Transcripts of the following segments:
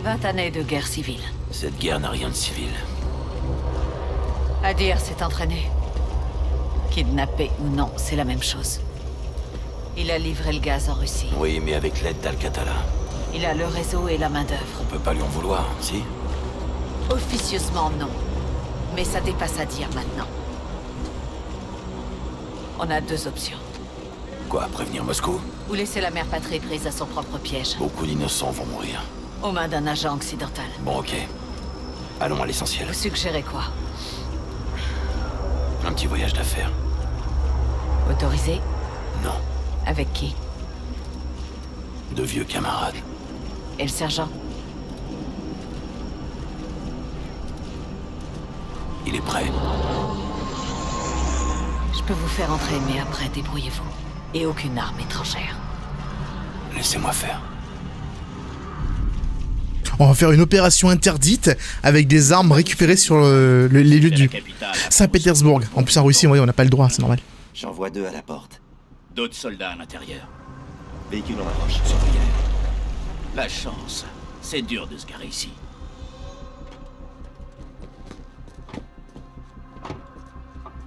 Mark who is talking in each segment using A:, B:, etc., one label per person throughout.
A: 20 années de guerre civile.
B: Cette guerre n'a rien de civil.
A: Adir s'est entraîné. Kidnappé ou non, c'est la même chose. Il a livré le gaz en Russie.
B: Oui, mais avec l'aide d'Al-Qatala.
A: Il a le réseau et la main-d'œuvre.
B: On peut pas lui en vouloir, si?
A: Officieusement, non. Mais ça dépasse Adir maintenant. On a deux options.
B: Quoi, prévenir Moscou?
A: Ou laisser la mère patrie prise à son propre piège.
B: Beaucoup d'innocents vont mourir.
A: Aux mains d'un agent occidental.
B: Bon, ok. Allons à l'essentiel.
A: Vous suggérez quoi?
B: Un petit voyage d'affaires.
A: Autorisé?
B: Non.
A: Avec qui?
B: De vieux camarades.
A: Et le sergent?
B: Il est prêt.
A: Je peux vous faire entrer, mais après, débrouillez-vous. Et aucune arme étrangère.
B: Laissez-moi faire.
C: On va faire une opération interdite avec des armes récupérées sur les lieux du Saint-Pétersbourg. En plus en Russie, on n'a pas le droit, c'est normal.
D: J'en vois 2 à la porte.
E: D'autres soldats à l'intérieur.
D: Véhicule en approche.
E: Surveillez. La chance. C'est dur de se garer ici.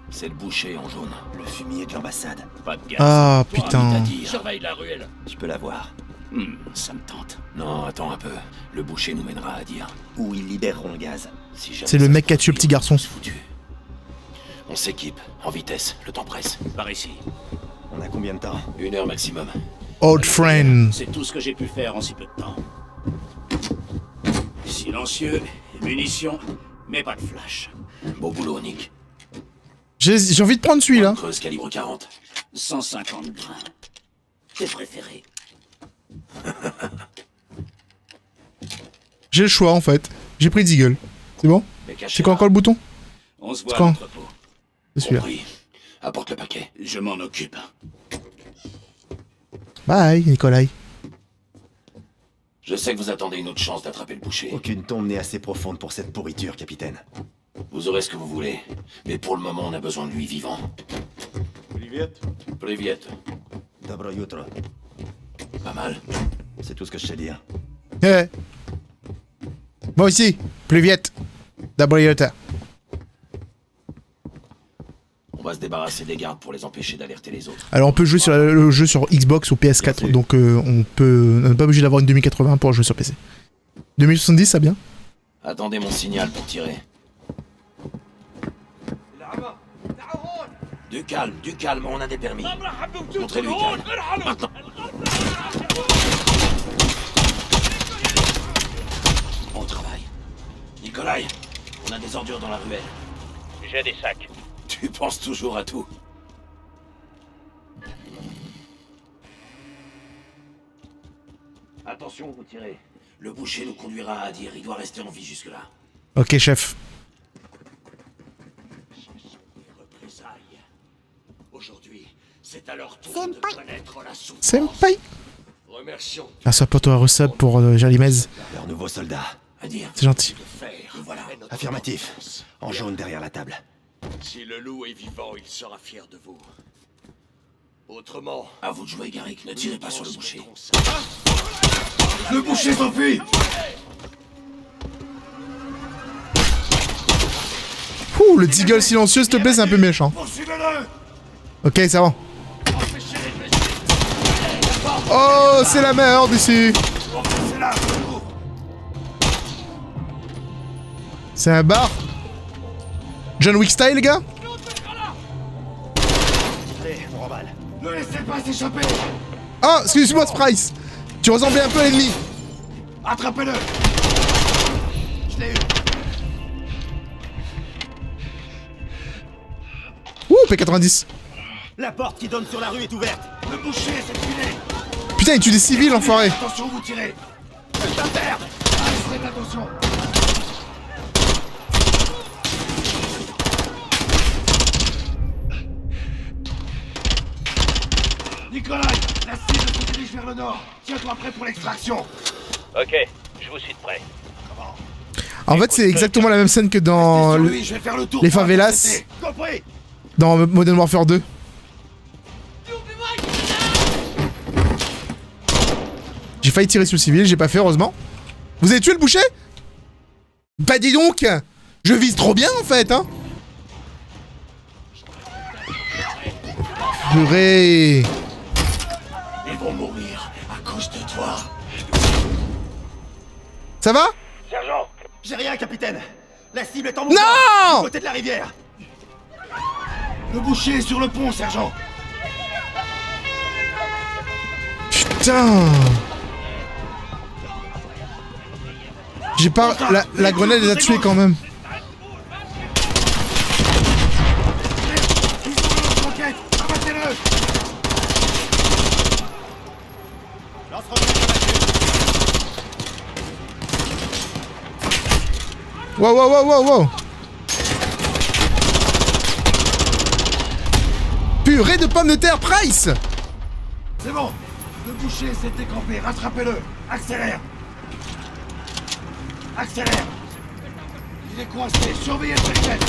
B: C'est le boucher en jaune.
D: Le fumier de l'ambassade.
E: Pas de gaz.
C: Ah
B: Pour
C: putain.
B: un dire.
E: Surveille la ruelle.
D: Je peux la voir.
E: Ça me tente.
B: Non, attends un peu. Le boucher nous mènera à dire.
D: Où ils libéreront le gaz.
B: Si jamais
C: C'est le
B: ça
C: mec
B: se
C: qui a tué le petit garçon.
B: c'est foutu. On s'équipe, en vitesse, le temps presse.
E: Par ici.
D: On a combien de temps?
B: 1 heure maximum.
C: Old friend.
E: C'est tout ce que j'ai pu faire en si peu de temps. Silencieux, munitions, mais pas de flash.
B: Beau boulot, Nick.
C: J'ai envie de prendre celui-là.
B: Creuse calibre 40.
E: 150 grains. Tes préférés.
C: J'ai le choix en fait. J'ai pris Deagle. C'est bon?
B: Mais cachez
C: C'est quoi encore le bouton?
E: On se voit à
C: quand
E: l'entrepôt.
C: C'est celui-là.
B: Compris. Apporte le paquet.
E: Je m'en occupe.
C: Bye, Nikolai.
B: Je sais que vous attendez une autre chance d'attraper le boucher.
D: Aucune tombe n'est assez profonde pour cette pourriture, capitaine.
B: Vous aurez ce que vous voulez. Mais pour le moment, on a besoin de lui vivant. Privet.
D: Dobro jutro.
B: Pas mal.
D: C'est tout ce que je sais dire.
C: Eh. Moi aussi. Plus vite. D'abord Yota.
B: On va se débarrasser des gardes pour les empêcher d'alerter les autres.
C: Alors on peut jouer sur le jeu sur Xbox ou PS4. Donc on n'est pas obligé d'avoir une 2080 pour jouer sur PC. 2070 ça bien?
B: Attendez mon signal pour tirer. Du calme, on a des permis. Montrez-lui calme. Maintenant. Bon travail. Nikolai, on a des ordures dans la ruelle.
E: J'ai des sacs.
B: Tu penses toujours à tout. Attention, vous tirez. Le boucher nous conduira à Adir. Il doit rester en vie jusque-là.
C: Ok chef.
E: Représailles. Aujourd'hui, c'est à leur tour de connaître la souffrance.
C: Senpai.
B: Remercions.
C: Merci à Poto à resub pour Jalimez.
D: Leur nouveau soldat.
B: Adir.
C: C'est gentil.
B: Et voilà.
D: Affirmatif. En jaune derrière la table.
F: Si le loup est vivant, il sera fier de vous. Autrement,
B: À vous de jouer, Garrick. Ne tirez pas sur le boucher.
F: transmettrons ça.
B: Le boucher s'enfuit.
C: Ouh, le Deagle silencieux s'il te plaît c'est un peu méchant.
F: Poursuivez-le.
C: Ok ça va. Oh c'est la merde ici. C'est un bar. John Wick style les gars.
D: Allez, on remballe.
F: Ne laissez pas s'échapper.
C: Ah excuse-moi Sprice. Tu ressemblais un peu à l'ennemi.
F: Attrapez-le. Je l'ai eu.
C: Ouh P90.
D: La porte qui donne sur la rue est ouverte.
F: Le boucher, c'est filé.
C: Putain il tue des civils enfoiré.
F: Attention, vous tirez. Faites attention. Nikolai, la cible se dirige vers le nord. Tiens-toi prêt pour l'extraction.
E: Ok, je vous suis prêt.
C: En fait c'est exactement la même scène que dans
F: Sur lui, je vais faire le tour
C: les
F: pour
C: favelas
F: intercepter.
D: Compris.
C: dans Modern Warfare 2. J'ai failli tirer sur le civil, j'ai pas fait heureusement. Vous avez tué le boucher? Bah dis donc! Je vise trop bien en fait, hein! Purée!
E: Ils vont mourir à cause de toi.
C: Ça va?
D: Sergent! J'ai rien, capitaine! La cible est en mouvement!
C: Non!
D: Du côté de la rivière!
F: Le boucher est sur le pont, sergent.
C: Putain! J'ai pas... La grenade les a tués quand même.
F: Ils ont leur roquette. Abattez-le.
C: Wow, wow, wow, wow, wow! Purée de pommes de terre, Price!
F: C'est bon. Le boucher s'est décampé. Rattrapez-le. Accélère. Accélère. Il est coincé. Surveillez le périmètre.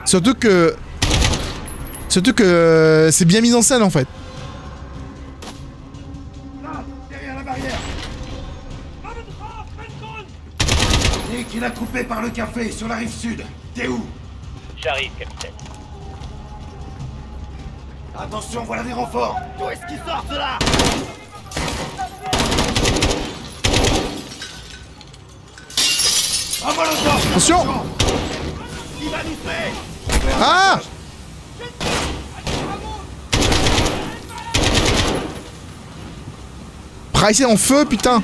C: Surtout que c'est bien mis en scène en fait.
F: Là, derrière la barrière. Nick, il a coupé par le café sur la rive sud. T'es où?
G: J'arrive, capitaine.
F: Attention, voilà des renforts.
D: D'où est-ce qu'ils sortent là?
F: Un molotov.
C: Attention!
D: Il va nous faire!
C: Ah! Price est en feu, putain!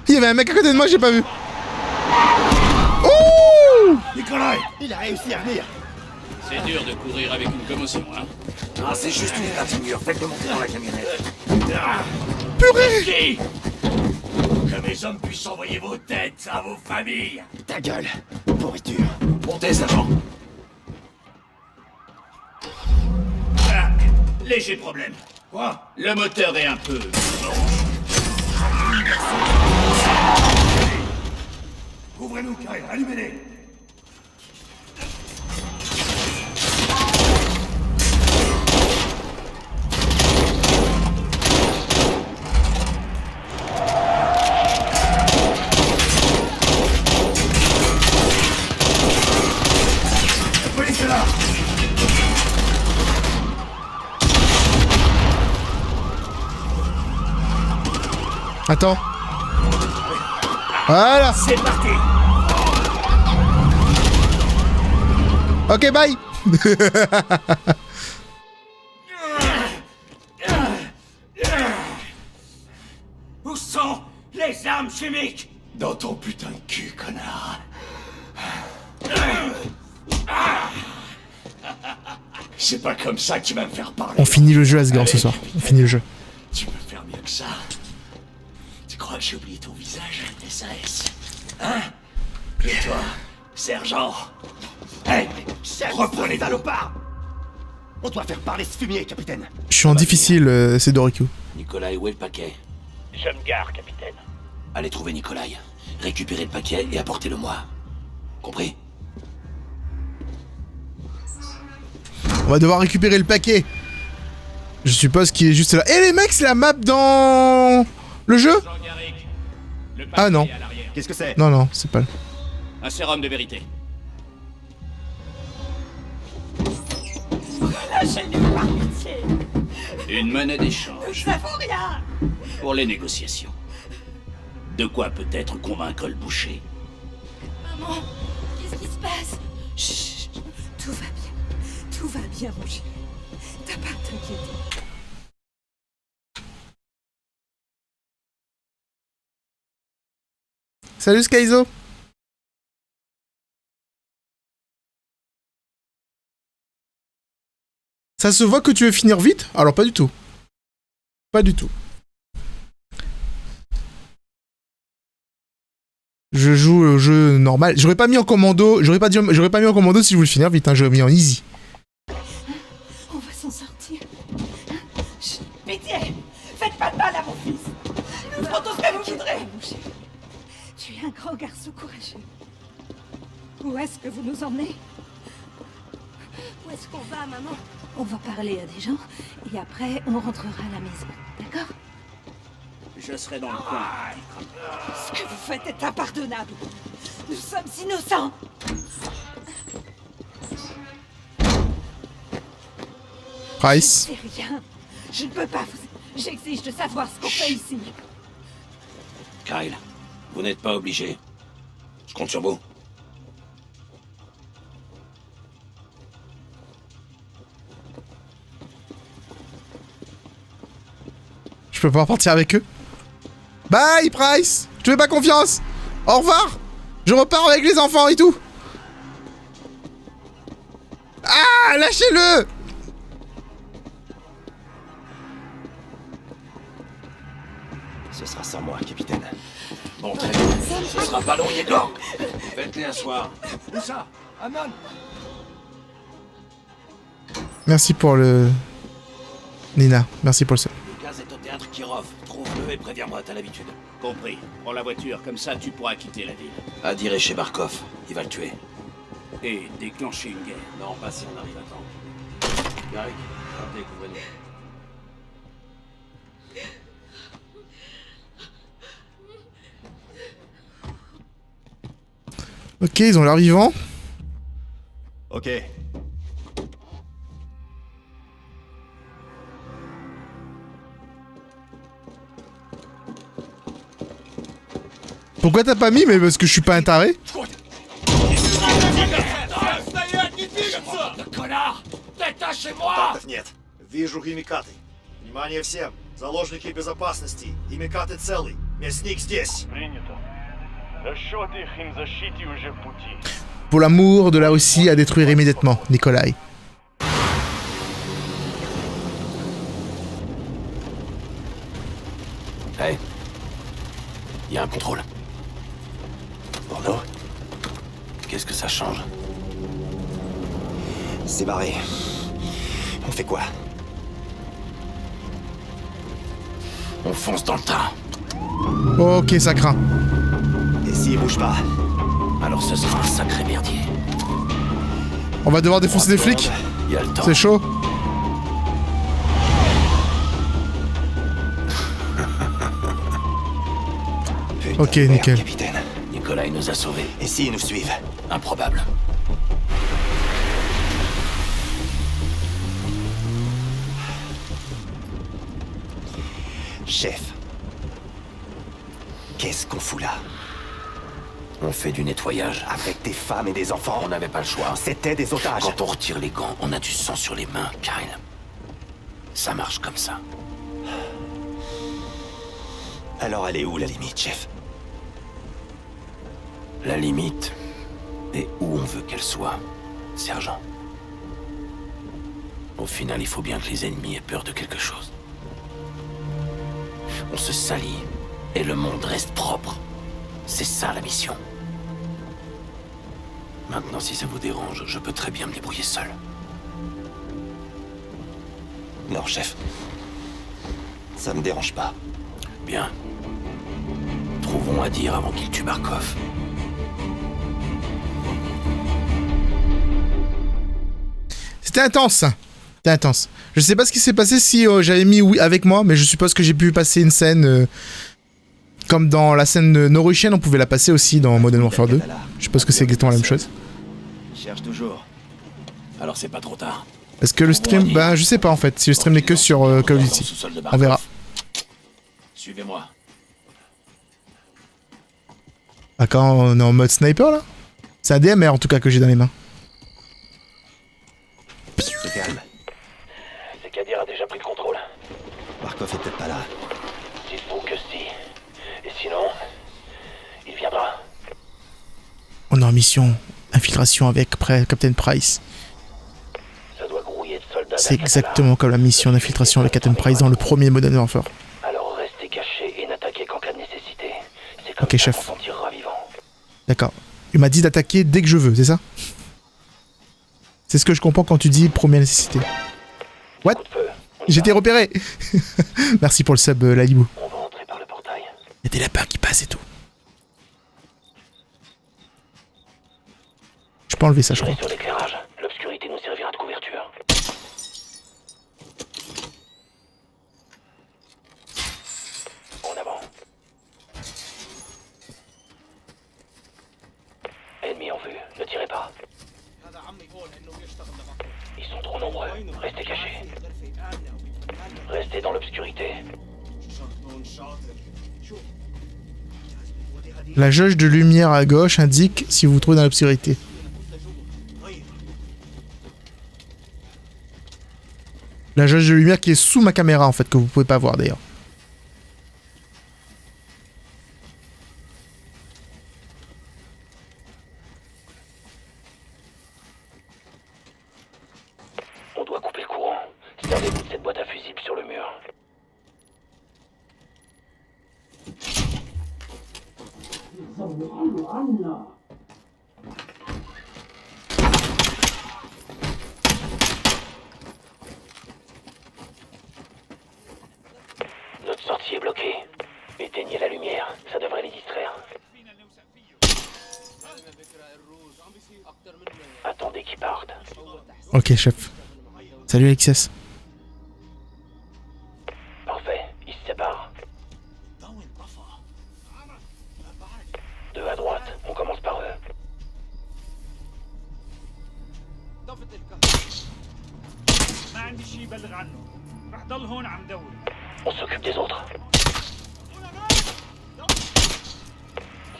C: Il y avait un mec à côté de moi, j'ai pas vu. Oh!
F: Nikolai.
D: Il a réussi à venir!
B: C'est dur de courir avec une commotion, hein.
E: Ah, c'est juste une égratignure. Faites-le monter dans la camionnette.
C: Purée!
E: Qui? Que mes hommes puissent envoyer vos têtes à vos familles.
D: Ta gueule! Pourriture!
E: Montez, sergent. Ah, léger problème.
F: Quoi?
E: Le moteur est un peu...
F: Ouvrez-nous, Kyle. Allumez-les. La police est là.
C: Attends. Voilà.
E: C'est parti.
C: Ok, bye.
E: Où sont les armes chimiques? Dans ton putain de cul, connard. C'est pas comme ça que tu vas me faire parler.
C: On finit le jeu Asgard ce soir. On finit le jeu.
E: Tu peux faire mieux que ça. Tu crois que j'ai oublié ton visage, SAS? Hein? Et toi, sergent? Hey, reprenez ta
D: salopard! On doit faire parler ce fumier, capitaine!
C: Je suis en difficile, c'est Doriku.
B: Nikolai, où est le paquet?
G: Je me gare, capitaine.
B: Allez trouver Nikolai. Récupérez le paquet et apportez-le-moi. Compris?
C: On va devoir récupérer le paquet. Je suppose qu'il est juste là. Eh les mecs, c'est la map dans le jeu? Ah non.
D: Qu'est-ce que c'est?
C: Non, non, c'est pas...
B: Un sérum de vérité.
H: Lâchez-nous par pitié.
B: Une monnaie d'échange.
H: Ça vaut rien.
B: Pour les négociations. De quoi peut-être convaincre le boucher?
H: Maman, qu'est-ce qui se passe? Chut, tout va bien. Tout va bien, mon chéri. T'as pas à t'inquiéter.
C: Salut Skyzo. Ça se voit que tu veux finir vite? Alors pas du tout. Pas du tout. Je joue le jeu normal. J'aurais pas mis en commando. J'aurais pas mis en commando si je voulais finir vite. Hein. J'aurais mis en easy.
H: On va s'en sortir. Chut, pitié. Faites pas de mal à mon fils. Nous ferons tout ce que vous voudrez. Mon chéri. Tu es un grand garçon courageux. Où est-ce que vous nous emmenez? Où est-ce qu'on va, maman? On va parler à des gens, et après... après, on rentrera à la maison. D'accord?
E: Je serai dans le coin.
H: Ce que vous faites est impardonnable. Nous sommes innocents.
C: Price.
H: C'est rien. Je ne peux pas vous... J'exige de savoir ce qu'on fait ici.
B: Kyle, vous n'êtes pas obligé. Je compte sur vous.
C: Je peux pas partir avec eux. Bye, Price. Je te fais pas confiance. Au revoir. Je repars avec les enfants et tout. Ah, lâchez-le.
D: Ce sera sans moi, capitaine.
B: Bon, très bien. Ce sera pas long, Yegor. Faites-les asseoir.
F: Où ça? Anon?
C: Merci pour le... Nina, merci pour le sub.
B: Le gaz est au théâtre Kirov. Trouve-le et préviens-moi, t'as l'habitude.
E: Compris. Prends la voiture, comme ça tu pourras quitter la ville.
B: Adir est chez Barkov. Il va le tuer.
E: Et déclencher une guerre.
B: Non, pas si on arrive à temps. Garrick, partez, couvrez-nous.
C: Ok, ils ont l'air vivants.
D: Ok.
C: Pourquoi t'as pas mis? Mais parce que je suis pas un taré.
E: Connard! Détachez-moi!
F: Контактов нет. Вижу химикаты. Внимание всем. Заложники безопасности. Химикаты целый. Мясник здесь.
G: Принято. Расчет их им защите уже в пути.
C: Pour l'amour de la Russie à détruire immédiatement, Nikolai.
B: Hey. Il y a un contrôle. Pour nous? Qu'est-ce que ça change?
D: C'est barré. On fait quoi?
B: On fonce dans le tas.
C: Ok, ça craint.
D: Et s'ils bougent pas?
B: Alors ce sera un sacré merdier.
C: On va devoir défoncer des flics.
B: Il y a le temps.
C: C'est chaud.
D: Putain
C: Ok,
D: de merde,
C: nickel.
D: capitaine.
B: Nikolai nous a sauvés.
D: Et s'ils nous suivent?
B: Improbable.
D: Chef. Qu'est-ce qu'on fout là?
B: On fait du nettoyage.
D: Avec des femmes et des enfants?
B: On n'avait pas le choix.
D: C'était des otages.
B: Quand on retire les gants, on a du sang sur les mains, Kyle. Ça marche comme ça.
D: Alors elle est où la limite, chef?
B: La limite est où on veut qu'elle soit, sergent. Au final, il faut bien que les ennemis aient peur de quelque chose. On se salit et le monde reste propre. C'est ça la mission. Maintenant, si ça vous dérange, je peux très bien me débrouiller seul.
D: Non, chef. Ça me dérange pas.
B: Bien. Trouvons à dire avant qu'il tue Barkov.
C: C'était intense, ça. C'était intense. Je sais pas ce qui s'est passé si j'avais mis oui avec moi, mais je suppose que j'ai pu passer une scène... comme dans la scène de Norwegian, on pouvait la passer aussi dans Modern Warfare 2. Je suppose que c'est exactement la même chose.
D: Il cherche toujours.
B: Alors c'est pas trop tard.
C: Est-ce que le stream... Bah, je sais pas en fait, si le stream n'est que sur Call of Duty. On verra.
B: Suivez-moi.
C: Ah, quand on est en mode sniper là? C'est un DMR en tout cas que j'ai dans les mains.
D: C'est calme.
G: C'est qu'Adir a déjà pris le contrôle.
D: Barkov est peut-être pas là.
G: Dites-vous que si. Et sinon, il viendra.
C: On est en mission infiltration avec Captain Price.
G: Ça doit grouiller de soldats.
C: C'est
G: d'Al-Qatala.
C: exactement comme la mission d'infiltration avec Captain Price dans le premier Modern Warfare.
G: Alors restez cachés et n'attaquez qu'en cas de nécessité. C'est comme
C: Ok,
G: ça
C: chef.
G: qu'on s'en tirera vivant.
C: D'accord. Il m'a dit d'attaquer dès que je veux, c'est ça? C'est ce que je comprends quand tu dis première nécessité. What?
G: Coup de feu. On y
C: J'ai été
G: va.
C: repéré. Merci pour le sub, Lalibou.
G: On va entrer par le portail.
C: Il y a des lapins qui passent et tout. Je peux enlever ça, je crois.
G: Tirez sur l'éclairage. L'obscurité nous servira de couverture. Ils sont trop nombreux. Restez cachés. Restez dans l'obscurité.
C: La jauge de lumière à gauche indique si vous vous trouvez dans l'obscurité. La jauge de lumière qui est sous ma caméra en fait, que vous pouvez pas voir d'ailleurs.
G: On doit couper le courant. Servez-vous de cette boîte à fusibles sur le mur. Notre sortie est bloquée. Éteignez la lumière, ça devrait les distraire. Attendez qu'ils partent.
C: Ok, chef. Salut Alexias.
G: Parfait, ils se séparent. Deux à droite, on commence par eux. On s'occupe des autres.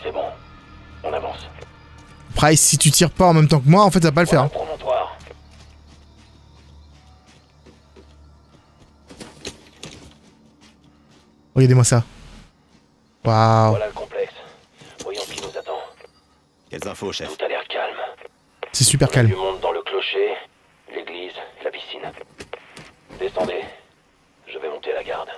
G: C'est bon, on avance.
C: Price, si tu tires pas en même temps que moi, en fait, ça va pas le faire.
G: Voilà le promontoire.
C: Regardez-moi ça. Waouh.
G: Voilà le complexe. Voyons ce qui nous attend.
B: Quelles infos, chef?
G: Tout a l'air calme.
C: C'est super
G: On a
C: calme.
G: du monde dans le clocher, l'église, la piscine. Descendez. Je vais monter la garde.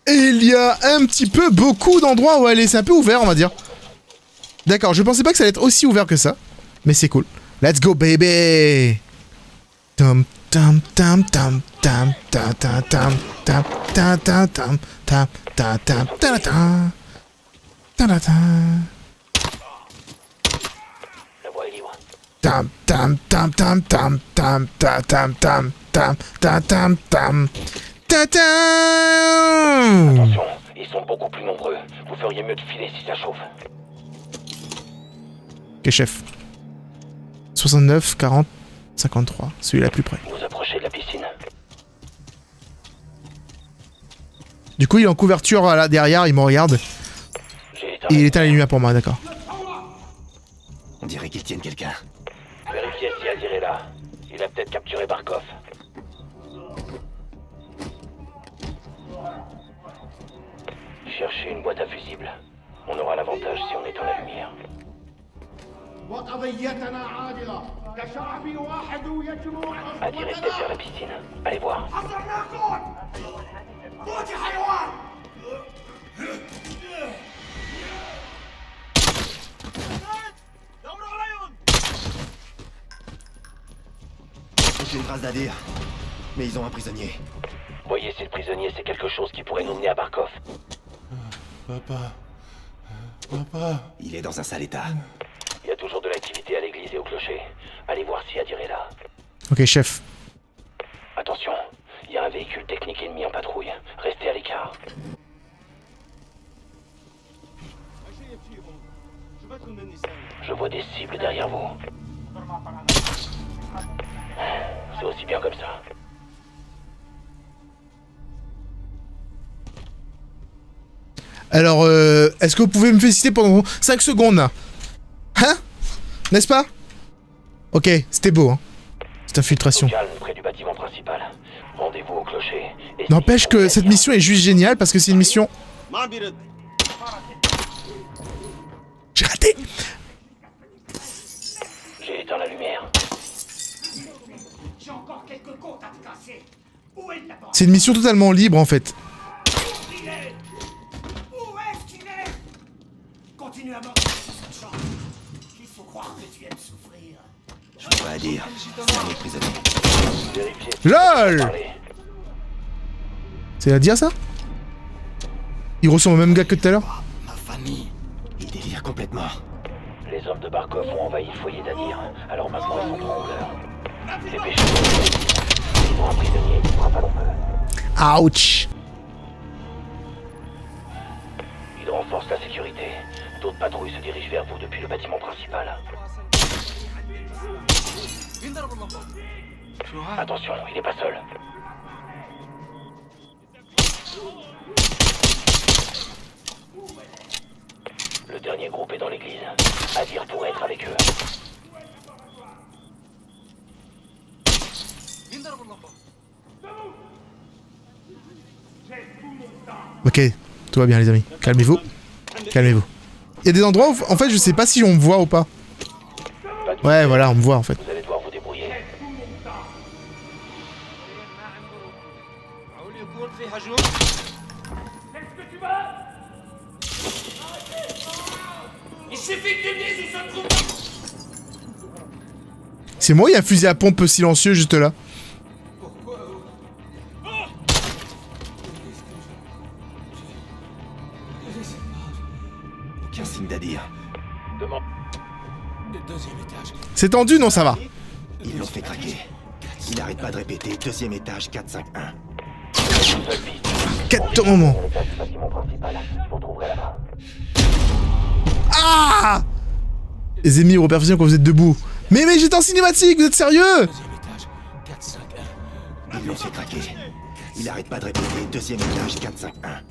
C: Et il y a un petit peu beaucoup d'endroits où aller. C'est un peu ouvert, on va dire. D'accord, je pensais pas que ça allait être aussi ouvert que ça. Mais c'est cool. Let's go, baby! Tam tam tam tam tam tam tam tam tam tam tam tam tam tam tam tam tam tam.
G: La voie est libre.
C: Tam tam tam tam tam tam tam tam tam tam tam tam tam tam tam.
G: Attention, ils sont beaucoup plus nombreux. Vous feriez mieux de filer si ça chauffe.
C: Ok, chef. 69, 40, 53. Celui-là plus près.
G: Vous approchez de la piscine.
C: Du coup, il est en couverture là derrière, il me regarde.
G: J'ai éteint.
C: Et il éteint les lumières pour moi, d'accord.
B: On dirait qu'ils tiennent quelqu'un.
G: Vérifiez si Adir est là. Il a peut-être capturé Barkov. Cherchez une boîte à fusibles. On aura l'avantage si on éteint la lumière. Adir est peut-être vers la piscine. Allez voir.
D: J'ai une trace d'Adir. Mais ils ont un prisonnier.
G: Voyez si le prisonnier c'est quelque chose qui pourrait nous mener à Barkov.
I: Papa.
B: Il est dans un sale état.
G: Il y a toujours de l'activité à l'église et au clocher. Allez voir si Adir est là.
C: Ok, chef.
G: Attention, il y a un véhicule technique ennemi en patrouille. Restez à l'écart. Je vois des cibles derrière vous. C'est aussi bien comme ça.
C: Alors, est-ce que vous pouvez me féliciter pendant 5 secondes là? Hein? N'est-ce pas? Ok, c'était beau, hein. Cette infiltration.
G: Calme près du bâtiment principal. Rendez-vous au clocher. Et
C: N'empêche que cette mission est juste géniale parce que c'est une mission... J'ai raté!
G: J'ai éteint la lumière.
H: J'ai encore quelques côtes à te casser. Où est la bande?
C: C'est une mission totalement libre en fait.
H: Il est... Où est-ce qu'il est? Continue à monter sur cette chambre. Il faut croire que tu aimes souffrir.
B: Je peux pas dire. C'est un autre prisonnier.
G: Vérifiez si
C: LOL!
G: parler.
C: C'est à dire ça? Il ressemble au même gars que tout à l'heure?
B: Ma famille. Il délire complètement.
G: Les hommes de Barkov ont envahi le foyer d'Adir. Alors maintenant ils sont trop en l'heure. Dépêchez-vous. Ils ont un prisonnier qui frappe à l'enfeu.
C: Ouch!
G: Ils renforcent la sécurité. D'autres patrouilles se dirigent vers vous depuis le bâtiment principal. Attention, il est pas seul. Le dernier groupe est dans l'église. Adir pourrait être avec eux.
C: Ok, tout va bien les amis. Calmez-vous. Calmez-vous. Il y a des endroits où, en fait, je sais pas si on me voit ou pas. Ouais, voilà, on me voit en fait.
G: Vous allez devoir vous débrouiller.
C: C'est moi, il y a un fusil à pompe silencieux juste là.
E: Aucun signe d'Adir.
G: Demande.
C: C'est tendu, non, ça va.
E: Ils l'ont fait craquer. Il n'arrête pas de répéter. Deuxième étage, 451.
C: Quel moment.
G: L'étage du bâtiment principal. Vous retrouverez là-bas.
C: Ah! Les ennemis ont reperfusion quand vous êtes debout. Mais j'étais en cinématique, vous êtes sérieux?
E: Ils l'ont fait craquer. Il n'arrête pas de répéter. Deuxième étage, 451.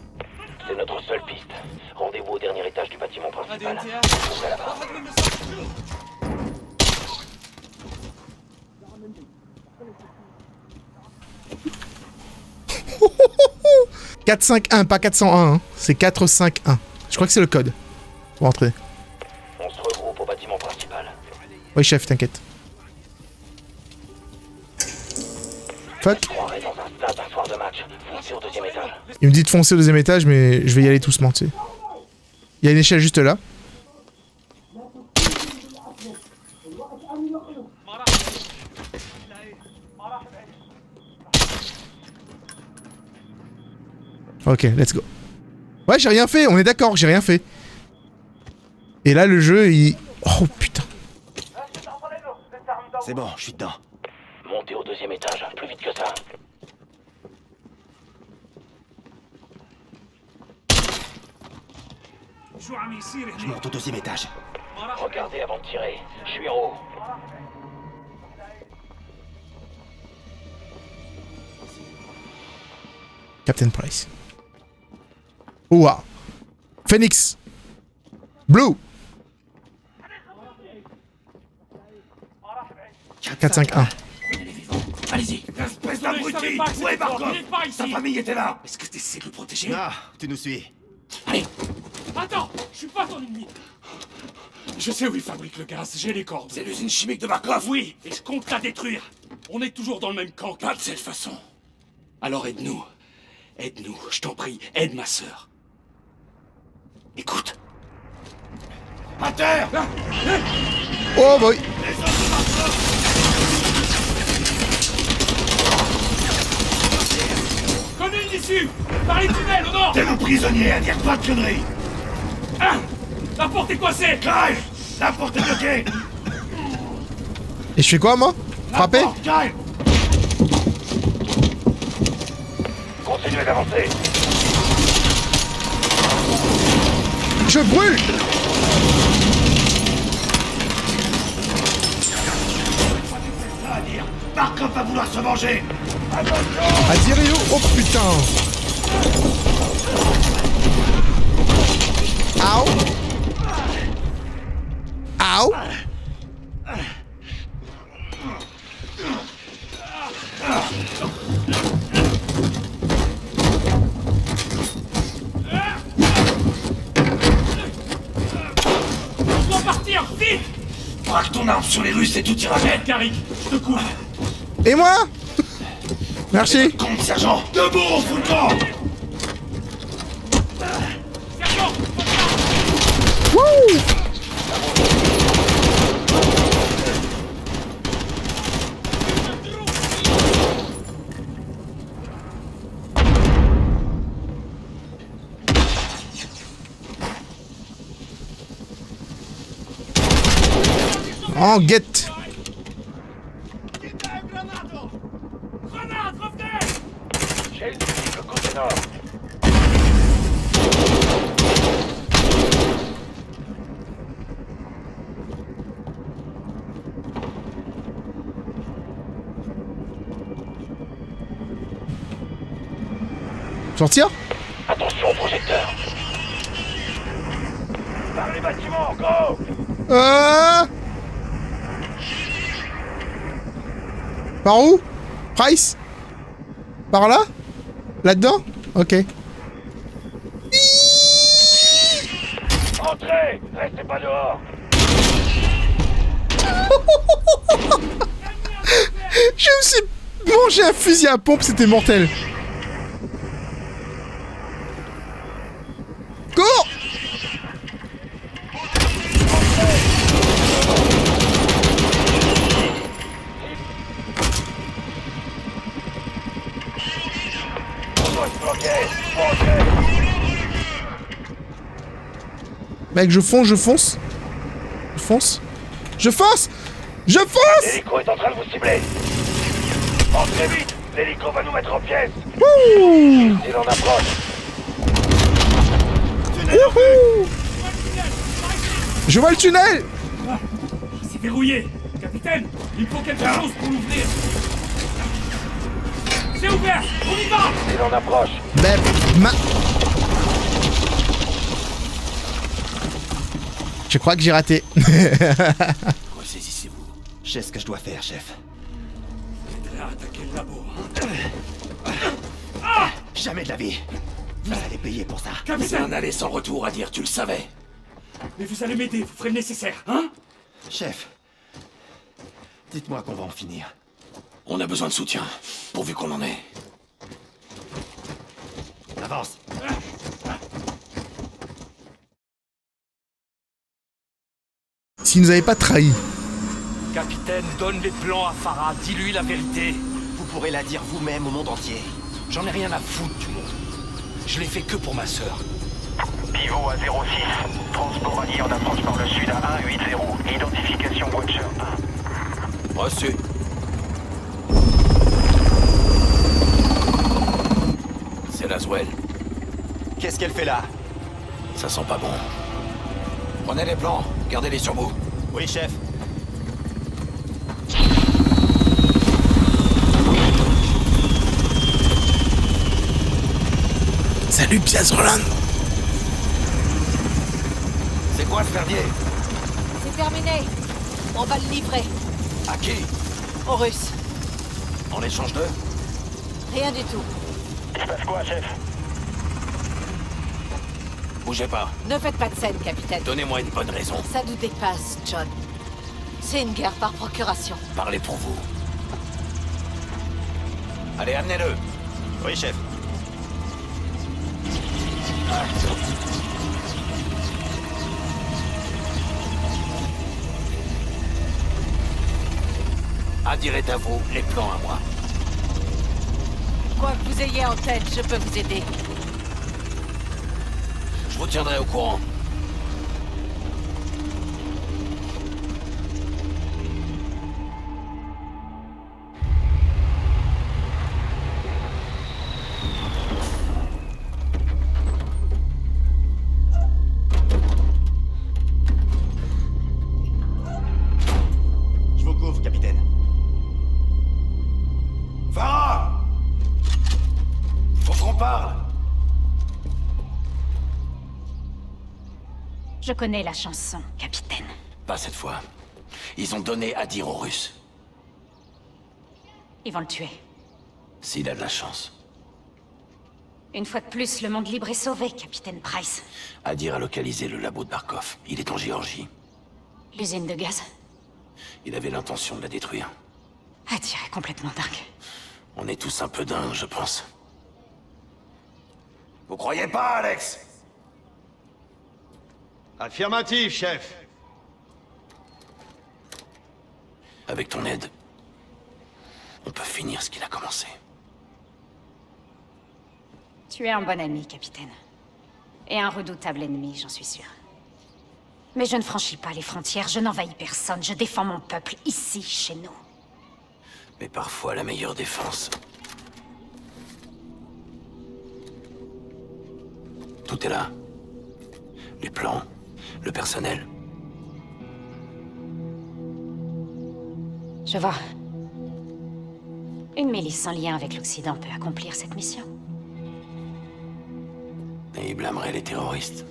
G: C'est notre seule piste. Rendez-vous au dernier étage du bâtiment principal. Vous retrouverez là-bas.
C: 451, pas 401, hein. C'est 451. Je crois que c'est le code. Pour entrer.
G: On se regroupe au bâtiment principal.
C: Oui, chef, t'inquiète. Fuck.
G: Croirais dans un stade un soir de match. Foncez au deuxième étage.
C: Il me dit de foncer au deuxième étage, mais je vais y aller doucement, tu sais. Il y a une échelle juste là. Ok, let's go. Ouais, j'ai rien fait, on est d'accord, j'ai rien fait. Et là, le jeu, il... Oh, putain.
E: C'est bon, je suis dedans.
G: Montez au deuxième étage. Plus vite que ça.
E: Je monte au deuxième étage.
G: Regardez avant de tirer. Je suis en haut.
C: Captain Price. Ouah. Phoenix. Blue. 4-5-1.
E: Allez-y. Espèce d'abruti. Où est Barkov? Sa famille était là. Est-ce que t'essaies de le protéger? Ah, tu nous suis.
J: Allez. Attends, je suis pas ton ennemi. Je sais où il fabrique le gaz, j'ai les cordes.
E: C'est l'usine chimique de Barkov?
J: Oui, et je compte la détruire. On est toujours dans le même camp.
E: Pas de cette façon.
J: Alors aide-nous. Aide-nous, je t'en prie, aide ma sœur. Écoute.
E: À terre!
C: Oh boy.
J: Connais l'issue. Par les tunnels, au nord.
E: T'es le prisonnier, à dire pas de conneries!
J: Ah, la porte est coincée.
E: Kyle! La porte est bloquée!
C: Et je fais quoi, moi? Frapper?
E: Kyle!
G: Continuez d'avancer.
C: Je brûle!
E: Barkov va vouloir se venger!
C: Adirio! Oh putain! Ow! Ow!
J: On doit partir, vite.
E: Braque ton arme sur les Russes et tout ira bien!
J: Aide, Carrick, je te coupe.
C: Et moi? Merci!
E: Compte, sergent! Debout, on fout le camp!
J: Sergent.
C: Wouh! Oh, get!
J: Grenade, revenez.
G: J'ai le côté nord.
C: Sortir?
G: Attention au projecteur. Par les bâtiments, go!
C: Par où? Price? Par là? Là-dedans? Ok.
G: Entrez! Restez pas dehors!
C: Je me suis mangé un fusil à pompe, c'était mortel. Cours! Mec, je fonce, je fonce. Je fonce. Je fonce! Je fonce!
G: L'hélico est en train de vous cibler! Entrez vite! L'hélico va nous mettre en pièces!
C: Wouh!
G: Il en approche!
C: Wouhou! Je vois le tunnel!
J: C'est verrouillé. Capitaine, il faut quelque chose pour l'ouvrir. C'est ouvert! On y va!
G: Il en approche!
C: Ben, Je crois que j'ai raté.
E: Ressaisissez-vous.
D: Je sais ce que je dois faire, chef.
J: Faudrait attaquer le labo.
D: Jamais de la vie. Vous allez payer pour ça.
E: C'est
J: Capitaine!
E: un aller sans retour à dire, tu le savais.
J: Mais vous allez m'aider, vous ferez le nécessaire, hein?
D: Chef, dites-moi qu'on va en finir.
E: On a besoin de soutien, pourvu qu'on en ait.
D: Avance.
C: S'il nous avait pas trahi.
K: Capitaine, donne les plans à Farah, dis-lui la vérité.
D: Vous pourrez la dire vous-même au monde entier.
K: J'en ai rien à foutre du monde. Je l'ai fait que pour ma sœur.
G: Pivot à 06. Transport allié en approche par le sud à 180. Identification Watcher 1.
E: Reçu. C'est Laswell.
D: Qu'est-ce qu'elle fait là?
E: Ça sent pas bon. Prenez les plans, gardez-les sur vous.
D: Oui, chef.
C: Salut, Piaz Roland.
E: C'est quoi le fermier?
H: C'est terminé. On va le livrer.
E: À qui?
H: Aux Russes.
E: En échange de?
H: Rien du tout.
G: Il se passe quoi, chef?
E: Bougez pas.
H: Ne faites pas de scène, capitaine.
E: Donnez-moi une bonne raison.
H: Ça nous dépasse, John. C'est une guerre par procuration.
E: Parlez pour vous. Allez, amenez-le.
D: Oui, chef.
E: Adir est à vous, les plans à moi.
H: Quoi que vous ayez en tête, je peux vous aider.
E: Je vous tiendrai au courant.
D: Je vous couvre, capitaine.
E: Farah! Faut qu'on parle.
H: Je connais la chanson, capitaine.
E: Pas cette fois. Ils ont donné Adir aux Russes.
H: Ils vont le tuer.
E: S'il a de la chance.
H: Une fois de plus, le monde libre est sauvé, capitaine Price.
E: Adir a localisé le labo de Barkov. Il est en Géorgie.
H: L'usine de gaz.
E: Il avait l'intention de la détruire.
H: Adir est complètement dingue.
E: On est tous un peu dingues, je pense. Vous croyez pas, Alex?
F: Affirmatif, chef.
E: Avec ton aide, on peut finir ce qu'il a commencé.
H: Tu es un bon ami, capitaine. Et un redoutable ennemi, j'en suis sûr. Mais je ne franchis pas les frontières, je n'envahis personne, je défends mon peuple, ici, chez nous.
E: Mais parfois, la meilleure défense... Tout est là. Les plans, le personnel.
H: Je vois. Une milice sans lien avec l'Occident peut accomplir cette mission.
B: il blâmerait les terroristes.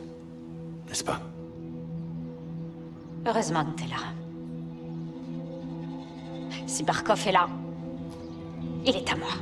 B: N'est-ce pas?
L: Heureusement que t'es là. Si Barkov est là, il est à moi.